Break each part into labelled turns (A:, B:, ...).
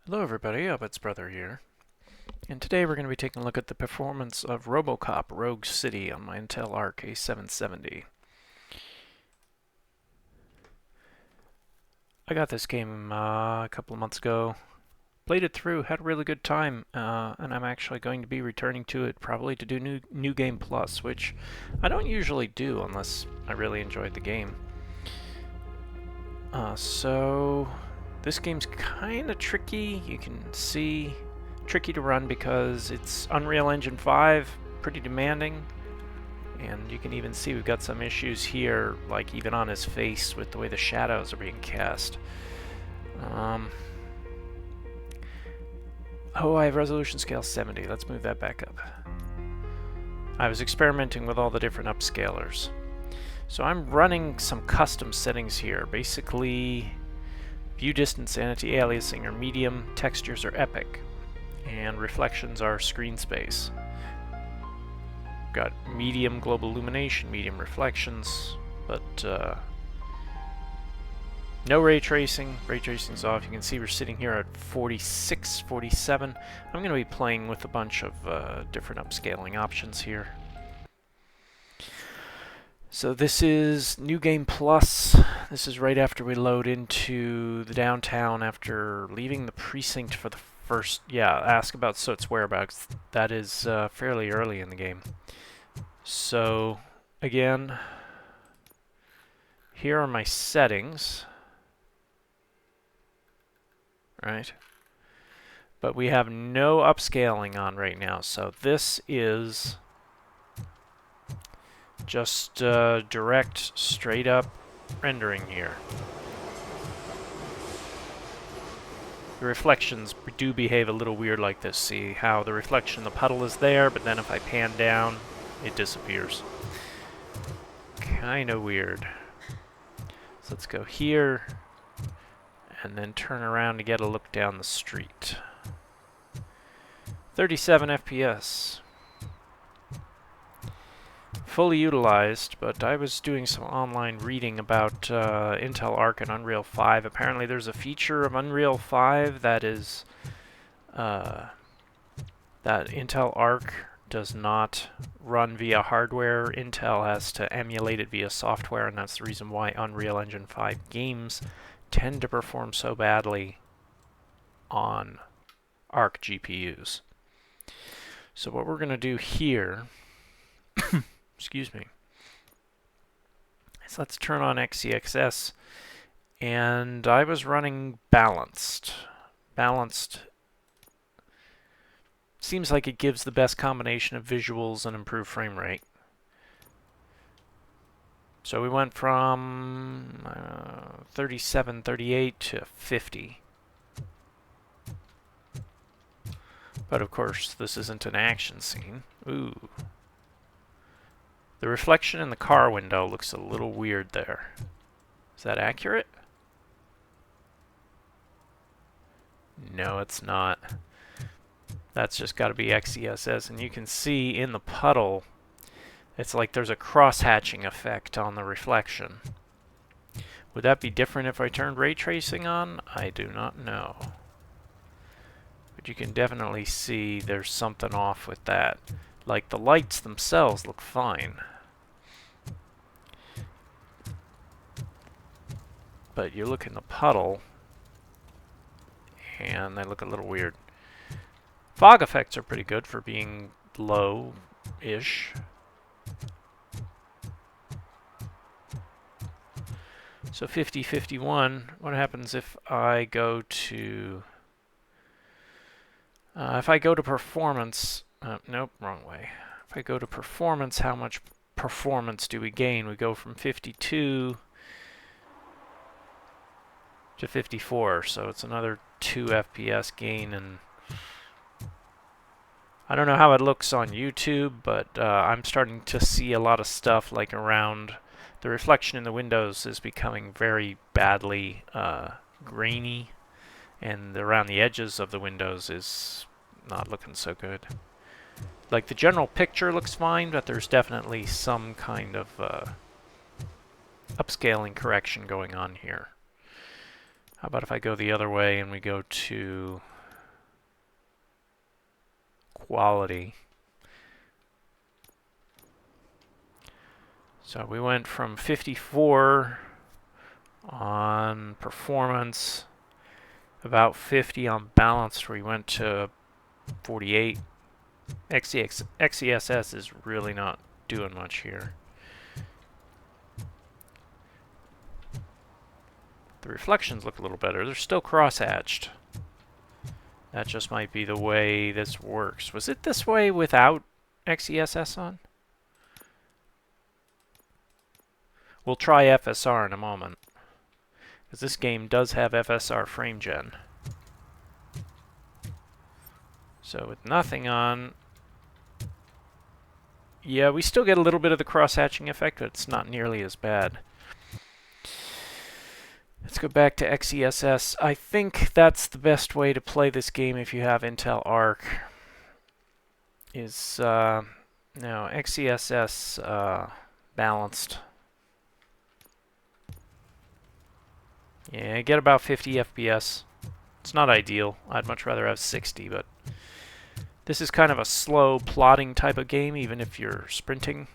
A: Hello everybody, It's Brother here, and today we're going to be taking a look at the performance of Robocop Rogue City on my Intel Arc A770. I got this game a couple of months ago, played it through, had a really good time, and I'm actually going to be returning to it probably to do New Game Plus, which I don't usually do unless I really enjoyed the game. This game's kind of tricky. You can see tricky to run because it's Unreal Engine 5, pretty demanding, and you can even see we've got some issues here, like even on his face with the way the shadows are being cast. I have resolution scale 70. Let's move that back up. I was experimenting with all the different upscalers. So I'm running some custom settings here. Basically, view distance, anti-aliasing are medium, textures are epic, and reflections are screen space. Got medium global illumination, medium reflections, but no ray tracing. Ray tracing's off. You can see we're sitting here at 46, 47. I'm going to be playing with a bunch of different upscaling options here. So this is New Game Plus. This is right after we load into the downtown after leaving the precinct for the first... ask about Soot's whereabouts. That is fairly early in the game. So, again, here are my settings. Right? But we have no upscaling on right now, so this is just direct, straight up rendering here. The reflections do behave a little weird like this. See how the reflection in the puddle is there, but then if I pan down, it disappears. Kinda weird. So let's go here, and then turn around to get a look down the street. 37 FPS. Fully utilized, but I was doing some online reading about Intel Arc and Unreal 5. Apparently there's a feature of Unreal 5 that is that Intel Arc does not run via hardware. Intel has to emulate it via software, and that's the reason why Unreal Engine 5 games tend to perform so badly on Arc GPUs. So what we're going to do here excuse me. So let's turn on XeSS, and I was running Balanced. Balanced seems like it gives the best combination of visuals and improved frame rate. So we went from 37, 38 to 50. But of course, this isn't an action scene. Ooh. The reflection in the car window looks a little weird there. Is that accurate? No, it's not. That's just got to be XeSS, and you can see in the puddle, it's like there's a cross-hatching effect on the reflection. Would that be different if I turned ray tracing on? I do not know. But you can definitely see there's something off with that. Like, the lights themselves look fine. But you look in the puddle, and they look a little weird. Fog effects are pretty good for being low-ish. So 50, 51, what happens if I go to... if I go to performance... nope, wrong way. If I go to performance, how much performance do we gain? We go from 52 to 54, so it's another 2 FPS gain, and I don't know how it looks on YouTube, but I'm starting to see a lot of stuff like around the reflection in the windows is becoming very badly grainy, and around the edges of the windows is not looking so good. Like, the general picture looks fine, but there's definitely some kind of upscaling correction going on here. How about if I go the other way and we go to Quality. So we went from 54 on performance, about 50 on balanced, where we went to 48. XeSS is really not doing much here. The reflections look a little better. They're still cross-hatched. That just might be the way this works. Was it this way without XeSS on? We'll try FSR in a moment, because this game does have FSR frame gen. So with nothing on, yeah, we still get a little bit of the cross-hatching effect, but it's not nearly as bad. Let's go back to XeSS. I think that's the best way to play this game if you have Intel Arc. Is now XeSS Balanced. Yeah, I get about 50 FPS. It's not ideal. I'd much rather have 60, but this is kind of a slow, plodding type of game, even if you're sprinting.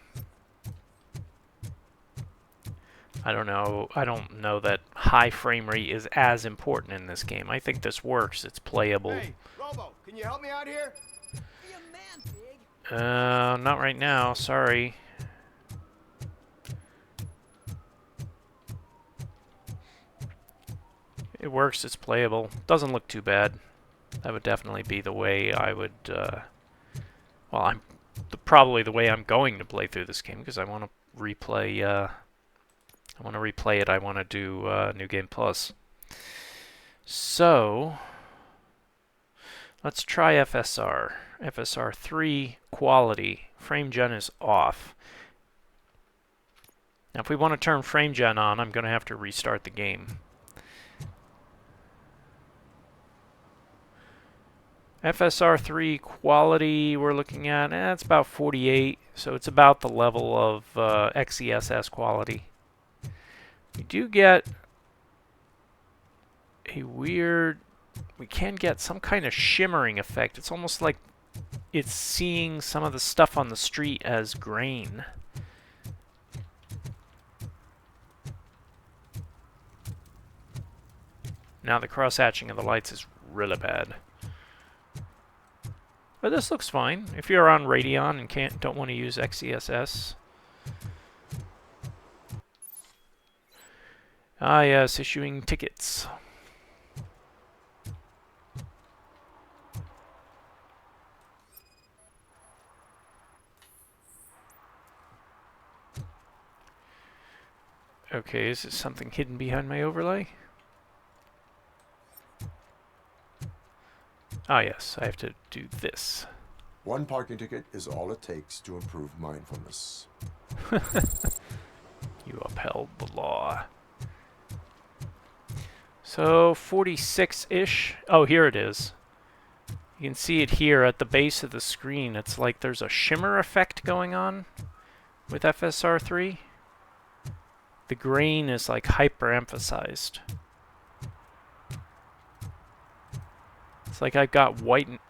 A: I don't know that high frame rate is as important in this game. I think this works. It's playable.
B: Hey, Robo, can you help me out here?
C: Be a man, Big.
A: Not right now. Sorry. It works. It's playable. Doesn't look too bad. That would definitely be the way I would. Well, probably the way I'm going to play through this game, because I want to replay. I want to replay it. I want to do New Game Plus. So let's try FSR. FSR 3 quality. Frame gen is off. Now, if we want to turn frame gen on, I'm going to have to restart the game. FSR 3 quality we're looking at, it's about 48, so it's about the level of XeSS quality. We do get a weird, we can get some kind of shimmering effect. It's almost like it's seeing some of the stuff on the street as grain. Now the cross-hatching of the lights is really bad. But this looks fine. If you're on Radeon and don't want to use XeSS. Ah yes, issuing tickets. Okay, is it something hidden behind my overlay? Ah yes, I have to do this.
D: One parking ticket is all it takes to improve mindfulness.
A: You upheld the law. So 46-ish. Oh, here it is. You can see it here at the base of the screen. It's like there's a shimmer effect going on with FSR 3. The grain is like hyper-emphasized. It's like I've got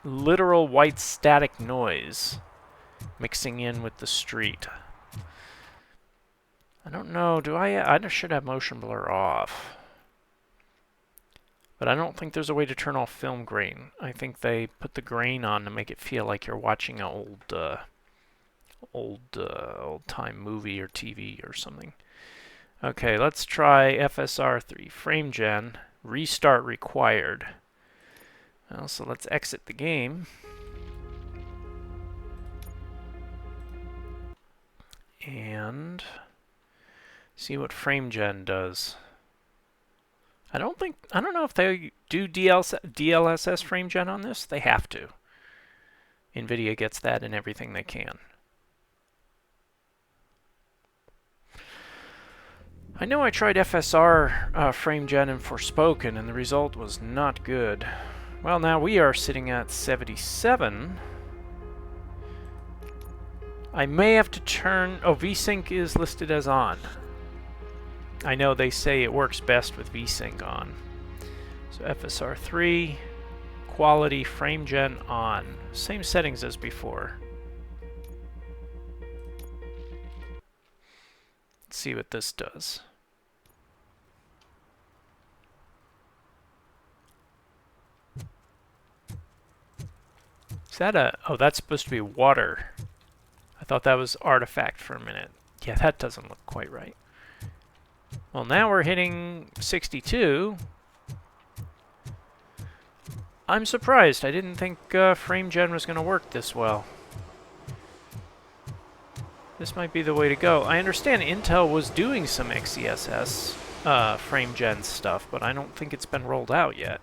A: literal white static noise mixing in with the street. I don't know, I should have motion blur off. But I don't think there's a way to turn off film grain. I think they put the grain on to make it feel like you're watching an old-time movie or TV or something. Okay, let's try FSR 3 frame gen. Restart required. Well, so let's exit the game. And see what frame gen does. I don't know if they do DLSS frame gen on this. They have to. NVIDIA gets that in everything they can. I know I tried FSR frame gen in Forspoken, and the result was not good. Well, now we are sitting at 77. I may have to turn... Oh, VSync is listed as on. I know they say it works best with VSync on. So FSR 3, Quality frame gen on. Same settings as before. Let's see what this does. Is that a... Oh, that's supposed to be water. I thought that was artifact for a minute. Yeah, that doesn't look quite right. Well, now we're hitting 62. I'm surprised. I didn't think frame gen was going to work this well. This might be the way to go. I understand Intel was doing some XeSS frame gen stuff, but I don't think it's been rolled out yet.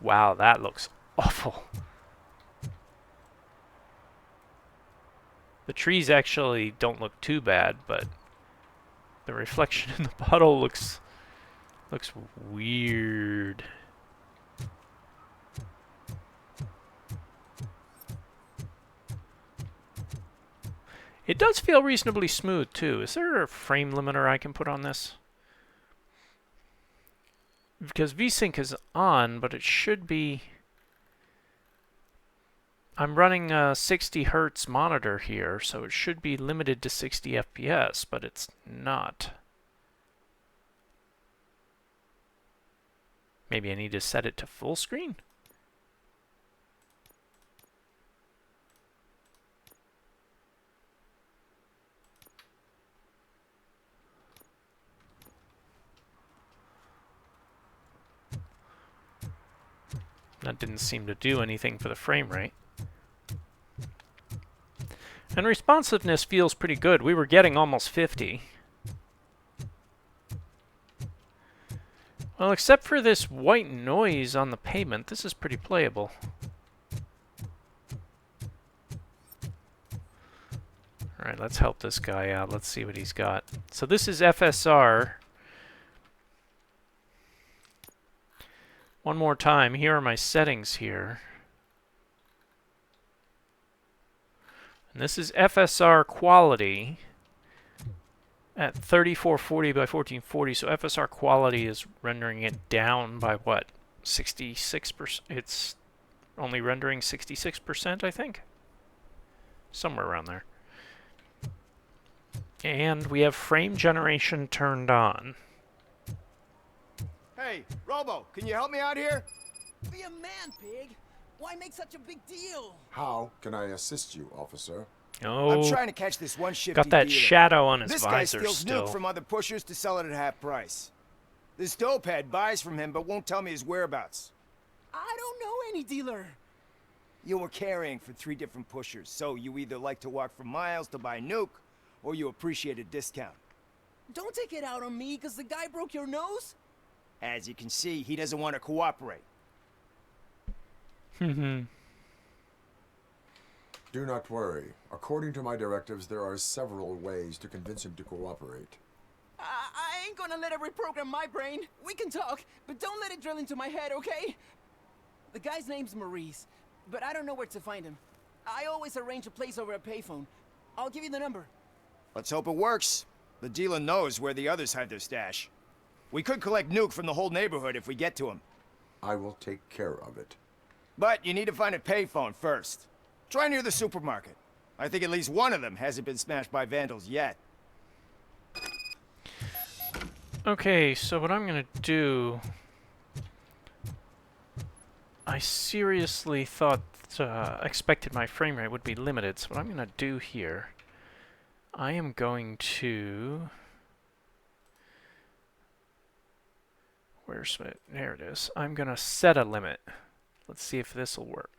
A: Wow, that looks awful. The trees actually don't look too bad, but the reflection in the bottle looks weird. It does feel reasonably smooth too. Is there a frame limiter I can put on this? Because VSync is on, but it should be... I'm running a 60 Hertz monitor here, so it should be limited to 60 FPS, but it's not. Maybe I need to set it to full screen? That didn't seem to do anything for the frame rate. And responsiveness feels pretty good. We were getting almost 50. Well, except for this white noise on the pavement, this is pretty playable. Alright, let's help this guy out. Let's see what he's got. So this is FSR. One more time. Here are my settings here. And this is FSR Quality at 3440 by 1440. So FSR Quality is rendering it down by what? 66%? It's only rendering 66%, I think. Somewhere around there. And we have frame generation turned on.
B: Hey, Robo, can you help me out here?
C: Be a man, pig. Why make such a big deal?
D: How can I assist you, officer?
A: Oh,
B: I'm trying to catch this one shifty
A: got that
B: dealer.
A: shadow on his
B: This guy
A: visor
B: steals
A: still.
B: nuke from other pushers to sell it at half price. This dopehead buys from him but won't tell me his whereabouts.
C: I don't know any dealer.
B: You were carrying for 3 different pushers, so you either like to walk for miles to buy nuke, or you appreciate a discount.
C: Don't take it out on me because the guy broke your nose.
B: As you can see, he doesn't want to cooperate.
A: Mhm.
D: Do not worry. According to my directives, there are several ways to convince him to cooperate.
C: I ain't gonna let it reprogram my brain. We can talk, but don't let it drill into my head, okay? The guy's name's Maurice, but I don't know where to find him. I always arrange a place over a payphone. I'll give you the number.
B: Let's hope it works. The dealer knows where the others hide their stash. We could collect nuke from the whole neighborhood if we get to him.
D: I will take care of it.
B: But you need to find a payphone first. Try near the supermarket. I think at least one of them hasn't been smashed by vandals yet.
A: Okay, so what I'm going to do... I seriously thought, expected my frame rate would be limited, so what I'm going to do here... I am going to... Where's it? There it is. I'm going to set a limit. Let's see if this will work.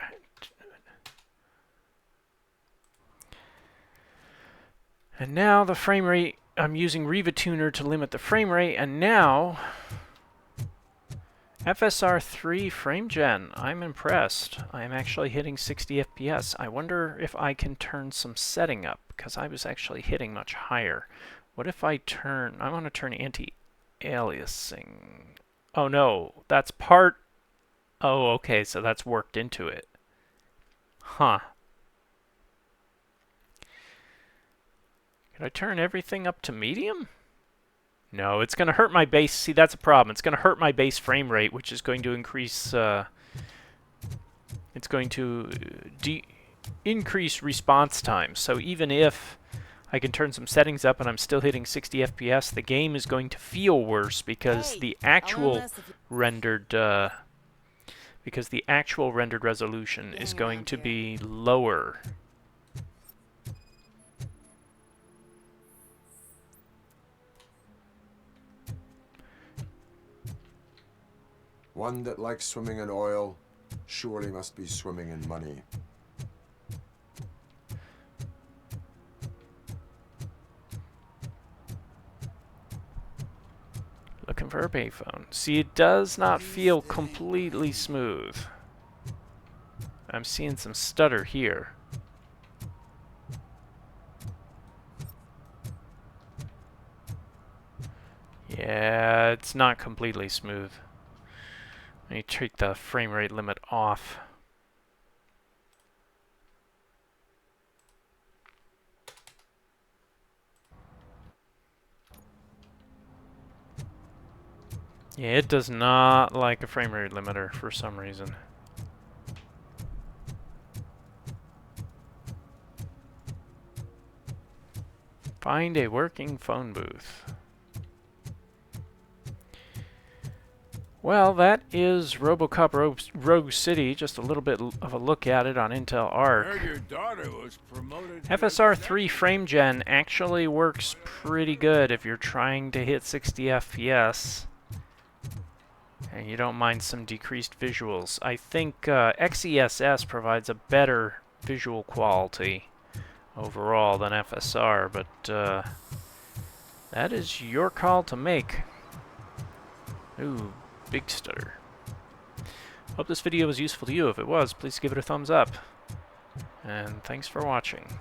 A: And now the frame rate, I'm using Rivatuner to limit the frame rate, and now FSR 3 frame gen. I'm impressed. I'm actually hitting 60 FPS. I wonder if I can turn some setting up, because I was actually hitting much higher. What if I turn, I want to turn anti-aliasing. Oh no, that's part, oh okay, so that's worked into it. Huh. Can I turn everything up to medium? No, it's going to hurt my base. See, that's a problem. It's going to hurt my base frame rate, which is going to increase it's going to increase response time. So even if I can turn some settings up and I'm still hitting 60 FPS, the game is going to feel worse because the actual rendered resolution is going to be lower.
D: One that likes swimming in oil surely must be swimming in money.
A: Looking for a payphone. See, it does not feel completely smooth. I'm seeing some stutter here. Yeah, it's not completely smooth. Let me take the frame rate limit off. Yeah, it does not like a frame rate limiter for some reason. Find a working phone booth. Well, that is Robocop Rogue City. Just a little bit of a look at it on Intel Arc.
E: Heard your daughter was promoted.
A: FSR 3 frame gen actually works pretty good if you're trying to hit 60 FPS. And you don't mind some decreased visuals. I think XeSS provides a better visual quality overall than FSR, but that is your call to make. Ooh, big stutter. Hope this video was useful to you. If it was, please give it a thumbs up. And thanks for watching.